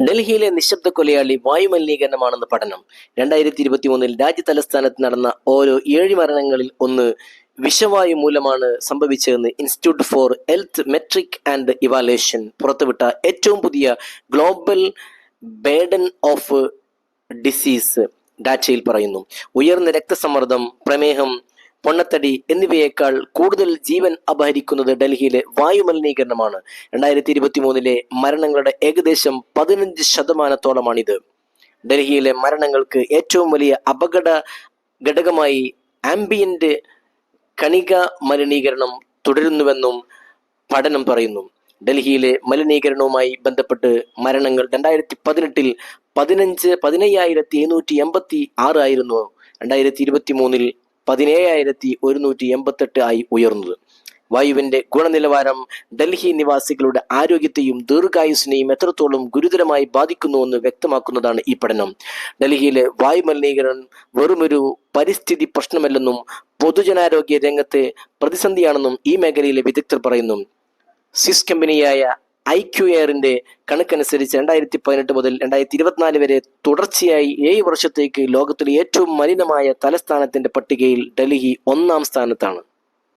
ഡൽഹിയിലെ നിശബ്ദ കൊലയാളി വായുമലിനീകരണമാണെന്ന് പഠനം. 2023 രാജ്യ തലസ്ഥാനത്ത് നടന്ന ഓരോ 7 മരണങ്ങളിൽ ഒന്ന് വിഷവായു മൂലമാണ് സംഭവിച്ചതെന്ന് institute for health metric and evaluation പുറത്തുവിട്ട ഏറ്റവും പുതിയ ഗ്ലോബൽ ബേർഡൻ ഓഫ് ഡിസീസ് ഡാറ്റയിൽ പറയുന്നു. ഉയർന്ന രക്തസമ്മർദ്ദം, പ്രമേഹം, പൊണ്ണത്തടി എന്നിവയേക്കാൾ കൂടുതൽ ജീവൻ അപഹരിക്കുന്നത് ഡൽഹിയിലെ വായുമലിനീകരണമാണ്. 2023 മരണങ്ങളുടെ ഏകദേശം 15%. ഡൽഹിയിലെ മരണങ്ങൾക്ക് ഏറ്റവും വലിയ അപകട ഘടകമായി ആംബിയന്റ് കണിക മലിനീകരണം തുടരുന്നുവെന്നും പഠനം പറയുന്നു. ഡൽഹിയിലെ മലിനീകരണവുമായി ബന്ധപ്പെട്ട് മരണങ്ങൾ 2018 15,786 ആയിരുന്നു. 2023 17,188 ആയി ഉയർന്നത്. വായുവിന്റെ ഗുണനിലവാരം ഡൽഹി നിവാസികളുടെ ആരോഗ്യത്തെയും ദീർഘായുസ്സിനെയും എത്രത്തോളം ഗുരുതരമായി ബാധിക്കുന്നുവെന്ന് വ്യക്തമാക്കുന്നതാണ് ഈ പഠനം. ഡൽഹിയിലെ വായുമലിനീകരണം വെറുമൊരു പരിസ്ഥിതി പ്രശ്നമല്ലെന്നും പൊതുജനാരോഗ്യ രംഗത്തെ പ്രതിസന്ധിയാണെന്നും ഈ മേഖലയിലെ വിദഗ്ധർ പറയുന്നു. സ്വിസ് കമ്പനിയായ IQAIRന്റെ കണക്കനുസരിച്ച് 2018 മുതൽ 2024 വരെ തുടർച്ചയായി 7 വർഷത്തേക്ക് ലോകത്തിലെ ഏറ്റവും മലിനമായ തലസ്ഥാനത്തിന്റെ പട്ടികയിൽ ഡൽഹി 1-ാം സ്ഥാനത്താണ്.